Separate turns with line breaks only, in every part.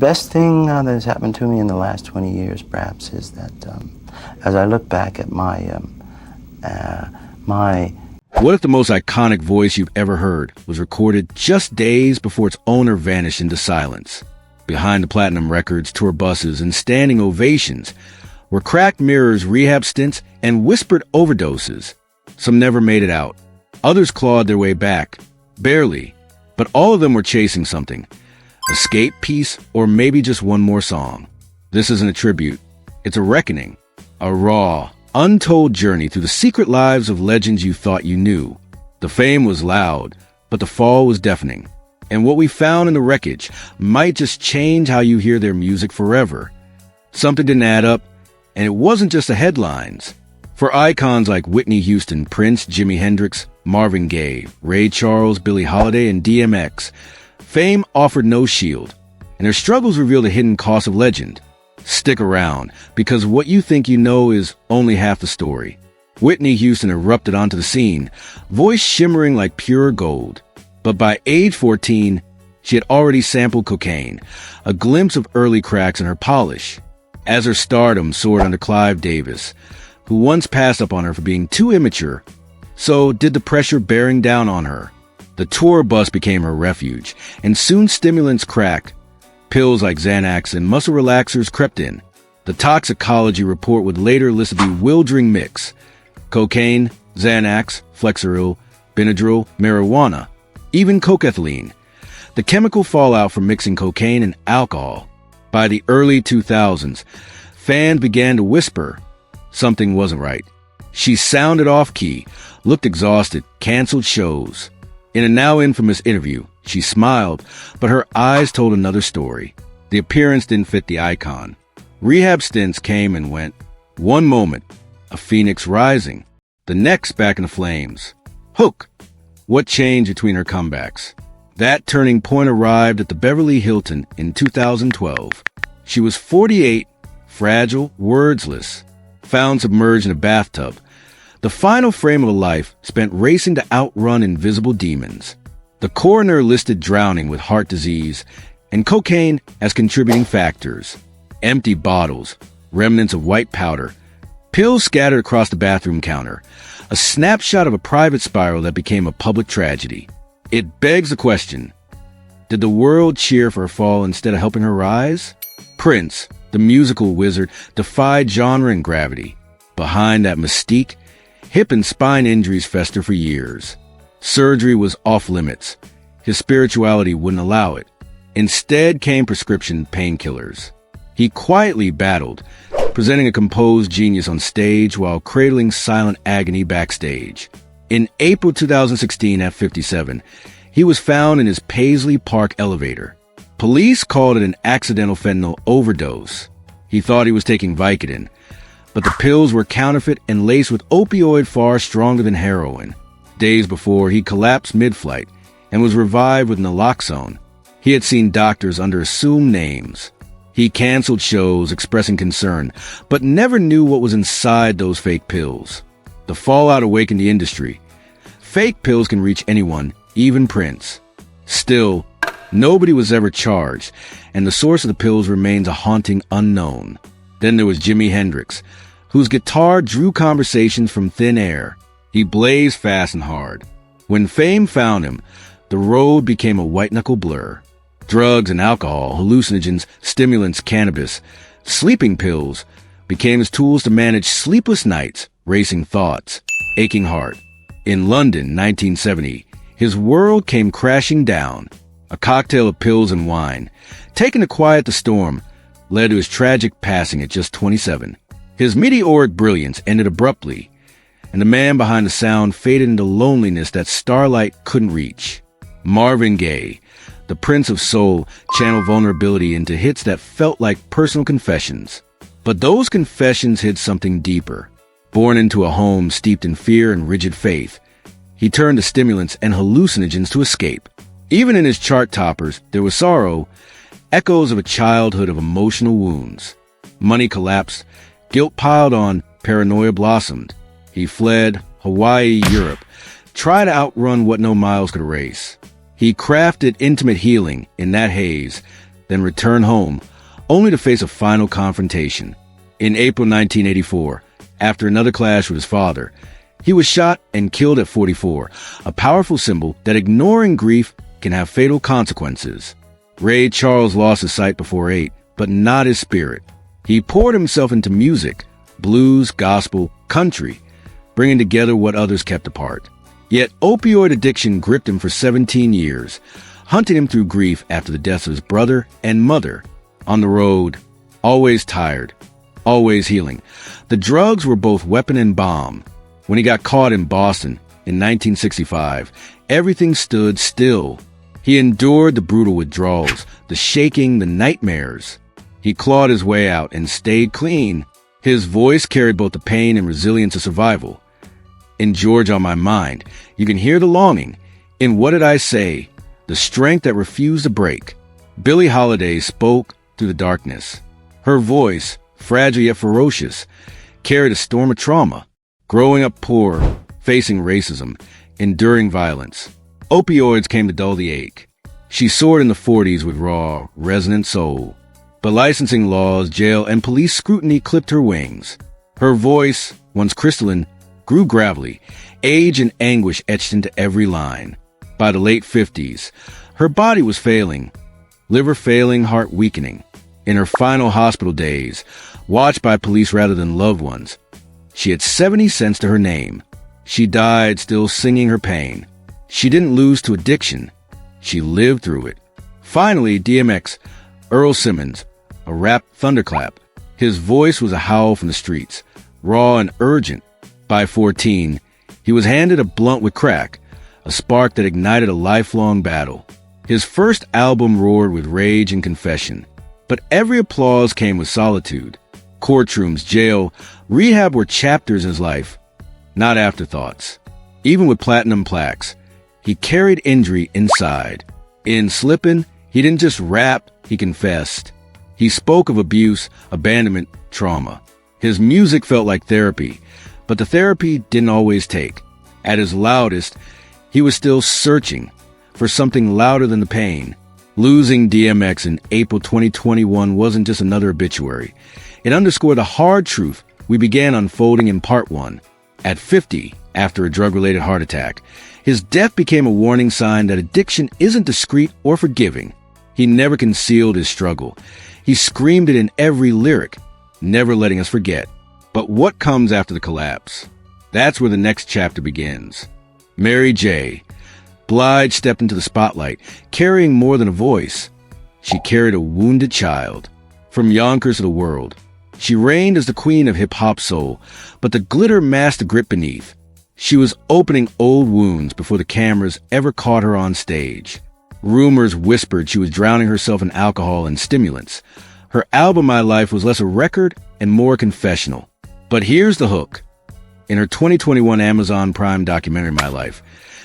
Best thing that has happened to me in the last 20 years, perhaps, is that as I look back at my
What if the most iconic voice you've ever heard was recorded just days before its owner vanished into silence? Behind the platinum records, tour buses, and standing ovations were cracked mirrors, rehab stints, and whispered overdoses. Some never made it out. Others clawed their way back. Barely. But all of them were chasing something. Escape, peace, or maybe just one more song. This isn't a tribute. It's a reckoning. A raw, untold journey through the secret lives of legends you thought you knew. The fame was loud, but the fall was deafening. And what we found in the wreckage might just change how you hear their music forever. Something didn't add up, and it wasn't just the headlines. For icons like Whitney Houston, Prince, Jimi Hendrix, Marvin Gaye, Ray Charles, Billie Holiday, and DMX, fame offered no shield, and their struggles revealed the hidden cost of legend. Stick around, because what you think you know is only half the story. Whitney Houston erupted onto the scene, voice shimmering like pure gold. But by age 14, she had already sampled cocaine, a glimpse of early cracks in her polish. As her stardom soared under Clive Davis, who once passed up on her for being too immature, so did the pressure bearing down on her. The tour bus became her refuge, and soon stimulants cracked. Pills like Xanax and muscle relaxers crept in. The toxicology report would later list a bewildering mix: cocaine, Xanax, Flexeril, Benadryl, marijuana, even cocaine. The chemical fallout from mixing cocaine and alcohol. By the early 2000s, fans began to whisper something wasn't right. She sounded off-key, looked exhausted, canceled shows. In a now infamous interview, she smiled, but her eyes told another story. The appearance didn't fit the icon. Rehab stints came and went. One moment, a phoenix rising. The next, back in the flames. Hook! What changed between her comebacks? That turning point arrived at the Beverly Hilton in 2012. She was 48, fragile, wordsless, found submerged in a bathtub. The final frame of a life spent racing to outrun invisible demons. The coroner listed drowning with heart disease and cocaine as contributing factors. Empty bottles, remnants of white powder, pills scattered across the bathroom counter, a snapshot of a private spiral that became a public tragedy. It begs the question, did the world cheer for her fall instead of helping her rise? Prince, the musical wizard, defied genre and gravity. Behind that mystique, hip and spine injuries fester for years. Surgery was off limits. His spirituality wouldn't allow it. Instead came prescription painkillers. He quietly battled, presenting a composed genius on stage while cradling silent agony backstage. In April 2016 at 57, he was found in his Paisley Park elevator. Police called it an accidental fentanyl overdose. He thought he was taking Vicodin, but the pills were counterfeit and laced with opioid far stronger than heroin. Days before, he collapsed mid-flight and was revived with naloxone. He had seen doctors under assumed names. He canceled shows expressing concern, but never knew what was inside those fake pills. The fallout awakened the industry. Fake pills can reach anyone, even Prince. Still, nobody was ever charged, and the source of the pills remains a haunting unknown. Then there was Jimi Hendrix, whose guitar drew conversations from thin air. He blazed fast and hard. When fame found him, the road became a white-knuckle blur. Drugs and alcohol, hallucinogens, stimulants, cannabis, sleeping pills became his tools to manage sleepless nights, racing thoughts, aching heart. In London, 1970, his world came crashing down. A cocktail of pills and wine, taken to quiet the storm, led to his tragic passing at just 27. His meteoric brilliance ended abruptly, and the man behind the sound faded into loneliness that starlight couldn't reach. Marvin Gaye, the Prince of Soul, channeled vulnerability into hits that felt like personal confessions. But those confessions hid something deeper. Born into a home steeped in fear and rigid faith, he turned to stimulants and hallucinogens to escape. Even in his chart toppers, there was sorrow, echoes of a childhood of emotional wounds. Money collapsed, guilt piled on, paranoia blossomed. He fled, Hawaii, Europe, tried to outrun what no miles could erase. He crafted intimate healing in that haze, then return home, only to face a final confrontation. In April 1984, after another clash with his father, he was shot and killed at 44, a powerful symbol that ignoring grief can have fatal consequences. Ray Charles lost his sight before 8, but not his spirit. He poured himself into music, blues, gospel, country, bringing together what others kept apart. Yet opioid addiction gripped him for 17 years, hunting him through grief after the deaths of his brother and mother. On the road, always tired, always healing. The drugs were both weapon and bomb. When he got caught in Boston in 1965, everything stood still. He endured the brutal withdrawals, the shaking, the nightmares. He clawed his way out and stayed clean. His voice carried both the pain and resilience of survival. In George on My Mind, you can hear the longing. In What Did I Say, the strength that refused to break. Billie Holiday spoke through the darkness. Her voice, fragile yet ferocious, carried a storm of trauma. Growing up poor, facing racism, enduring violence. Opioids came to dull the ache. She soared in the 40s with raw, resonant soul. But licensing laws, jail, and police scrutiny clipped her wings. Her voice, once crystalline, grew gravelly, age and anguish etched into every line. By the late 50s, her body was failing, liver failing, heart weakening. In her final hospital days, watched by police rather than loved ones, she had 70 cents to her name. She died still singing her pain. She didn't lose to addiction. She lived through it. Finally, DMX, Earl Simmons, a rap thunderclap. His voice was a howl from the streets, raw and urgent. By 14, he was handed a blunt with crack, a spark that ignited a lifelong battle. His first album roared with rage and confession. But every applause came with solitude. Courtrooms, jail, rehab were chapters in his life, not afterthoughts. Even with platinum plaques, he carried injury inside. In Slippin', he didn't just rap, he confessed. He spoke of abuse, abandonment, trauma. His music felt like therapy, but the therapy didn't always take. At his loudest, he was still searching for something louder than the pain. Losing DMX in April 2021 wasn't just another obituary. It underscored the hard truth we began unfolding in part 1. At 50, after a drug-related heart attack, his death became a warning sign that addiction isn't discreet or forgiving. He never concealed his struggle. He screamed it in every lyric, never letting us forget. But what comes after the collapse? That's where the next chapter begins. Mary J. Blige stepped into the spotlight, carrying more than a voice. She carried a wounded child. From Yonkers to the world, she reigned as the queen of hip-hop soul, but the glitter masked the grit beneath. She was opening old wounds before the cameras ever caught her on stage. Rumors whispered she was drowning herself in alcohol and stimulants. Her album, My Life, was less a record and more confessional. But here's the hook. In her 2021 Amazon Prime documentary, My Life,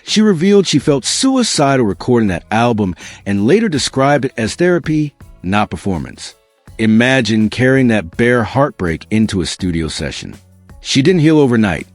she revealed she felt suicidal recording that album and later described it as therapy, not performance. Imagine carrying that bare heartbreak into a studio session. She didn't heal overnight.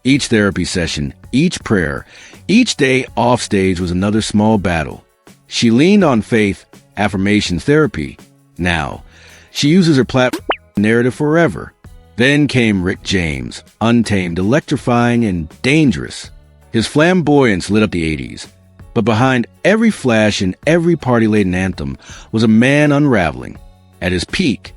Each therapy session, each prayer, each day off stage was another small battle. She leaned on faith, affirmations, therapy. Now, she uses her platform narrative forever. Then came Rick James, untamed, electrifying, and dangerous. His flamboyance lit up the 80s. But behind every flash and every party-laden anthem was a man unraveling. At his peak,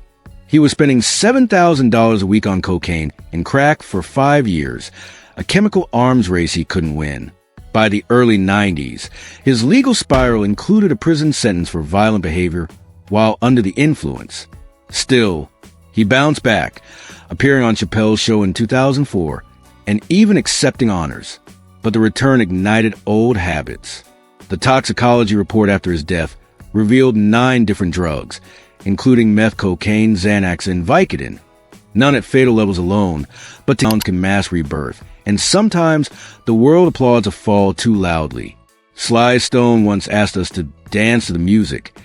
he was spending $7,000 a week on cocaine and crack for 5 years, a chemical arms race he couldn't win. By the early 90s, his legal spiral included a prison sentence for violent behavior while under the influence. Still, he bounced back, appearing on Chappelle's show in 2004 and even accepting honors. But the return ignited old habits. The toxicology report after his death revealed 9 different drugs, including meth, cocaine, Xanax, and Vicodin. None at fatal levels alone, but towns can mass rebirth, and sometimes the world applauds a fall too loudly. Sly Stone once asked us to dance to the music,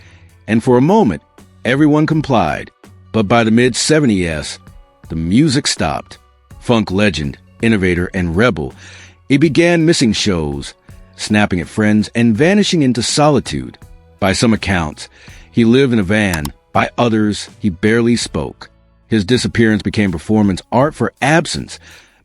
and for a moment, everyone complied. But by the mid-70s, the music stopped. Funk legend, innovator, and rebel, he began missing shows, snapping at friends, and vanishing into solitude. By some accounts, He lived in a van. By others, he barely spoke. His disappearance became performance art for absence.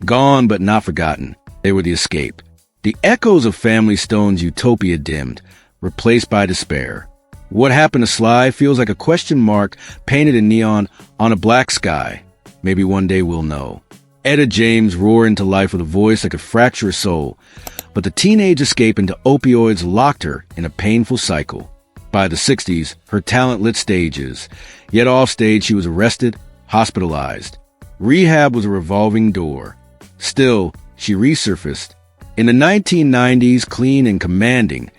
Gone but not forgotten. They were the escape. The echoes of Family Stone's utopia dimmed, replaced by despair. What happened to Sly feels like a question mark painted in neon on a black sky. Maybe one day we'll know. Etta James roared into life with a voice that could fracture a soul, but the teenage escape into opioids locked her in a painful cycle. By the 60s, her talent lit stages, yet off stage she was arrested, hospitalized. Rehab was a revolving door. Still, she resurfaced. In the 1990s, clean and commanding,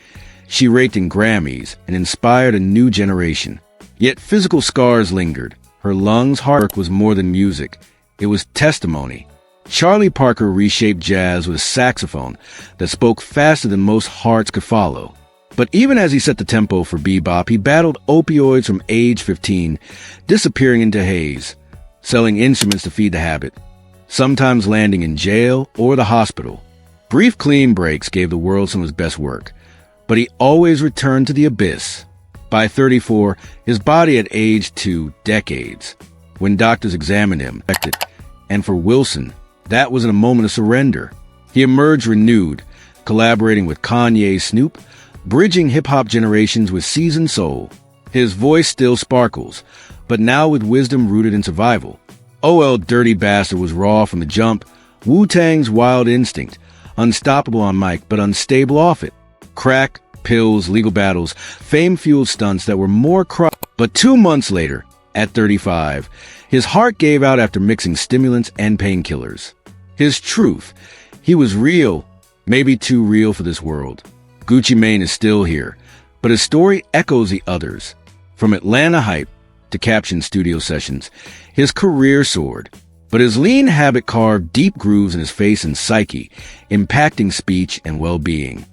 she raked in Grammys and inspired a new generation. Yet physical scars lingered. Her lungs' hard work was more than music. It was testimony. Charlie Parker reshaped jazz with a saxophone that spoke faster than most hearts could follow. But even as he set the tempo for bebop, he battled opioids from age 15, disappearing into haze, selling instruments to feed the habit, sometimes landing in jail or the hospital. Brief clean breaks gave the world some of his best work, but he always returned to the abyss. By 34, his body had aged 2 decades. When doctors examined him, and for Wilson, that wasn't a moment of surrender. He emerged renewed, collaborating with Kanye, Snoop, bridging hip-hop generations with seasoned soul. His voice still sparkles, but now with wisdom rooted in survival. O.L. Dirty Bastard was raw from the jump, Wu-Tang's wild instinct, unstoppable on mic but unstable off it. Crack, pills, legal battles, fame-fueled stunts that were more But 2 months later, at 35, his heart gave out after mixing stimulants and painkillers. His truth, he was real, maybe too real for this world. Gucci Mane is still here, but his story echoes the others. From Atlanta hype to caption studio sessions, his career soared. But his lean habit carved deep grooves in his face and psyche, impacting speech and well-being.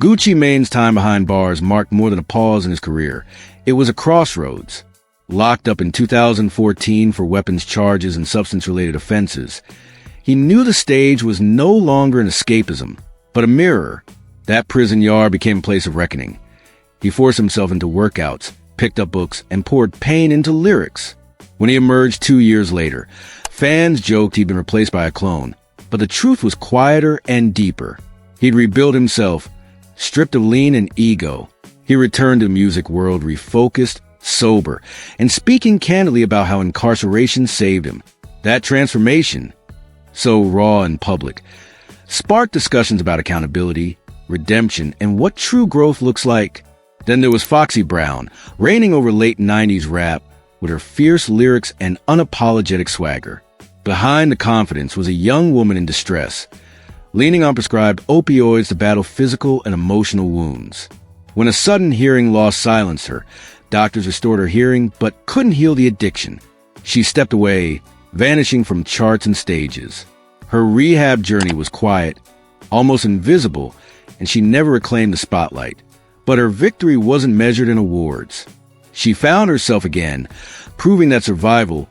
Gucci Mane's time behind bars marked more than a pause in his career. It was a crossroads. Locked up in 2014 for weapons charges and substance-related offenses, he knew the stage was no longer an escapism, but a mirror. That prison yard became a place of reckoning. He forced himself into workouts, picked up books, and poured pain into lyrics. When he emerged 2 years later, fans joked he'd been replaced by a clone, but the truth was quieter and deeper. He'd rebuilt himself, stripped of lean and ego. He returned to the music world refocused, sober, and speaking candidly about how incarceration saved him. That transformation, so raw and public, sparked discussions about accountability, redemption, and what true growth looks like. Then there was Foxy Brown, reigning over late 90s rap with her fierce lyrics and unapologetic swagger. Behind the confidence was a young woman in distress, leaning on prescribed opioids to battle physical and emotional wounds. When a sudden hearing loss silenced her, doctors restored her hearing but couldn't heal the addiction. She stepped away, vanishing from charts and stages. Her rehab journey was quiet, almost invisible, and she never reclaimed the spotlight. But her victory wasn't measured in awards. She found herself again, proving that survival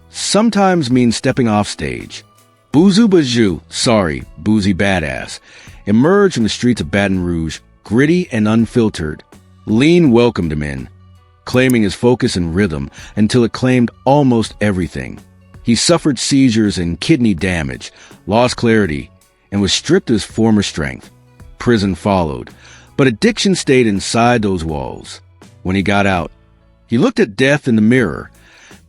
sometimes means stepping off stage. Buzu Baju, Boozy Badass, emerged from the streets of Baton Rouge, gritty and unfiltered. Lean welcomed him in, claiming his focus and rhythm until it claimed almost everything. He suffered seizures and kidney damage, lost clarity, and was stripped of his former strength. Prison followed, but addiction stayed inside those walls. When he got out, he looked at death in the mirror.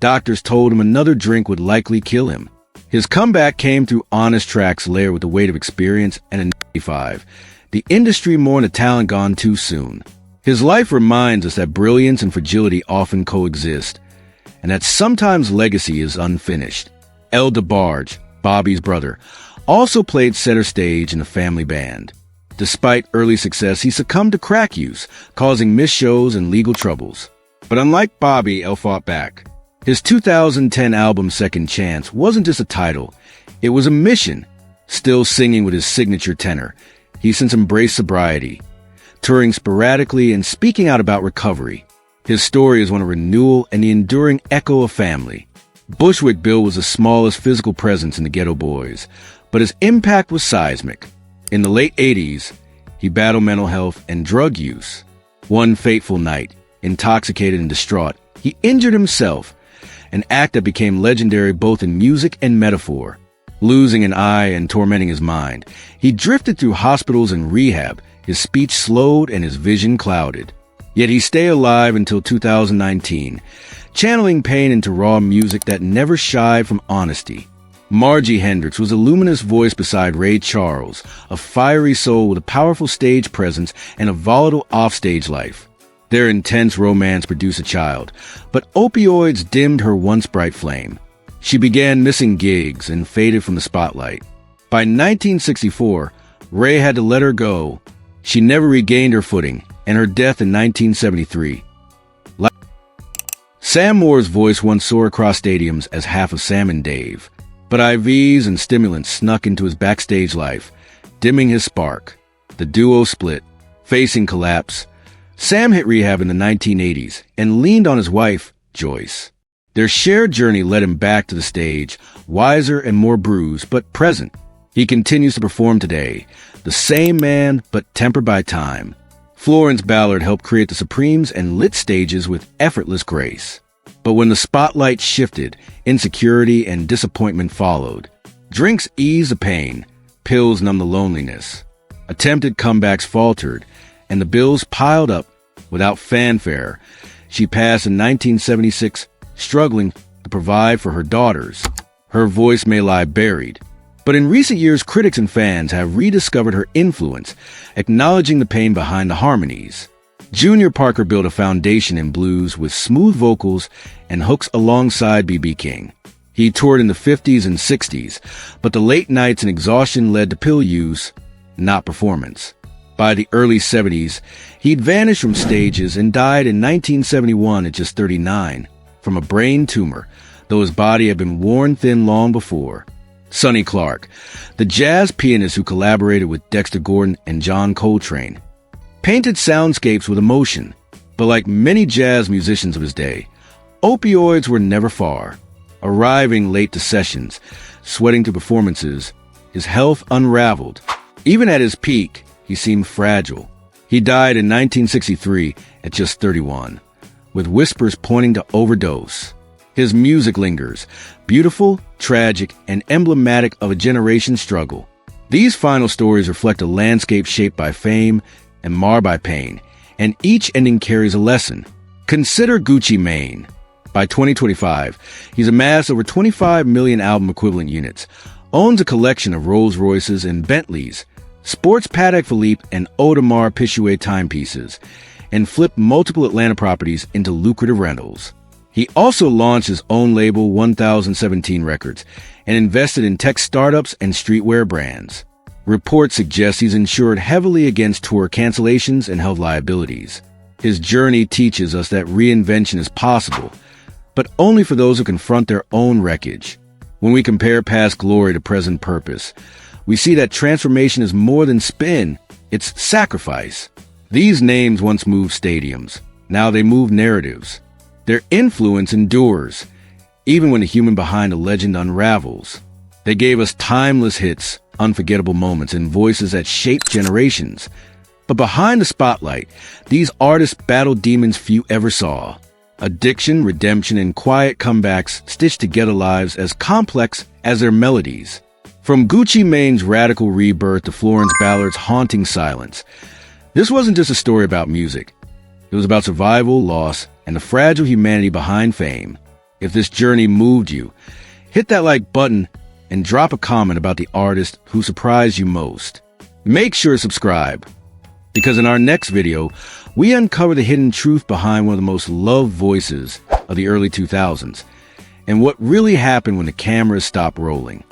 Doctors told him another drink would likely kill him. His comeback came through honest tracks layered with the weight of experience and a 95. The industry mourned a talent gone too soon. His life reminds us that brilliance and fragility often coexist, and that sometimes legacy is unfinished. El DeBarge, Bobby's brother, also played center stage in the family band. Despite early success, he succumbed to crack use, causing missed shows and legal troubles. But unlike Bobby, El fought back. His 2010 album Second Chance wasn't just a title, it was a mission. Still singing with his signature tenor, he since embraced sobriety, touring sporadically and speaking out about recovery. His story is one of renewal and the enduring echo of family. Bushwick Bill was the smallest physical presence in the Ghetto Boys, but his impact was seismic. In the late 80s, he battled mental health and drug use. One fateful night, Intoxicated and distraught, he injured himself, an act that became legendary both in music and metaphor. Losing an eye and tormenting his mind, he drifted through hospitals and rehab, his speech slowed and his vision clouded. Yet he stayed alive until 2019, channeling pain into raw music that never shied from honesty. Margie Hendrix was a luminous voice beside Ray Charles, a fiery soul with a powerful stage presence and a volatile offstage life. Their intense romance produced a child, but opioids dimmed her once bright flame. She began missing gigs and faded from the spotlight. By 1964, Ray had to let her go. She never regained her footing, and her death in 1973. Sam Moore's voice once soared across stadiums as half of Sam and Dave, but IVs and stimulants snuck into his backstage life, dimming his spark. The duo split, facing collapse. Sam hit rehab in the 1980s and leaned on his wife, Joyce. Their shared journey led him back to the stage, wiser and more bruised, but present. He continues to perform today, the same man, but tempered by time. Florence Ballard helped create the Supremes and lit stages with effortless grace. But when the spotlight shifted, insecurity and disappointment followed. Drinks eased the pain, pills numbed the loneliness. Attempted comebacks faltered, and the bills piled up without fanfare. She passed in 1976, struggling to provide for her daughters. Her voice may lie buried, but in recent years, critics and fans have rediscovered her influence, acknowledging the pain behind the harmonies. Junior Parker built a foundation in blues with smooth vocals and hooks alongside B.B. King. He toured in the 50s and 60s, but the late nights and exhaustion led to pill use, not performance. By the early 70s, he'd vanished from stages and died in 1971 at just 39 from a brain tumor, though his body had been worn thin long before. Sonny Clark, the jazz pianist who collaborated with Dexter Gordon and John Coltrane, painted soundscapes with emotion, but like many jazz musicians of his day, opioids were never far. Arriving late to sessions, sweating to performances, his health unraveled. Even at his peak, he seemed fragile. He died in 1963 at just 31, with whispers pointing to overdose. His music lingers, beautiful, tragic, and emblematic of a generation's struggle. These final stories reflect a landscape shaped by fame and marred by pain, and each ending carries a lesson. Consider Gucci Mane. By 2025, he's amassed over 25 million album equivalent units, owns a collection of Rolls-Royces and Bentleys, sports Patek Philippe and Audemars Piguet timepieces, and flipped multiple Atlanta properties into lucrative rentals. He also launched his own label, 1017 Records, and invested in tech startups and streetwear brands. Reports suggest he's insured heavily against tour cancellations and health liabilities. His journey teaches us that reinvention is possible, but only for those who confront their own wreckage. When we compare past glory to present purpose, we see that transformation is more than spin, it's sacrifice. These names once moved stadiums. Now they move narratives. Their influence endures, even when the human behind a legend unravels. They gave us timeless hits, unforgettable moments, and voices that shaped generations. But behind the spotlight, these artists battled demons few ever saw. Addiction, redemption, and quiet comebacks stitched together lives as complex as their melodies. From Gucci Mane's radical rebirth to Florence Ballard's haunting silence, this wasn't just a story about music. It was about survival, loss, and the fragile humanity behind fame. If this journey moved you, hit that like button and drop a comment about the artist who surprised you most. Make sure to subscribe, because in our next video, we uncover the hidden truth behind one of the most loved voices of the early 2000s, and what really happened when the cameras stopped rolling.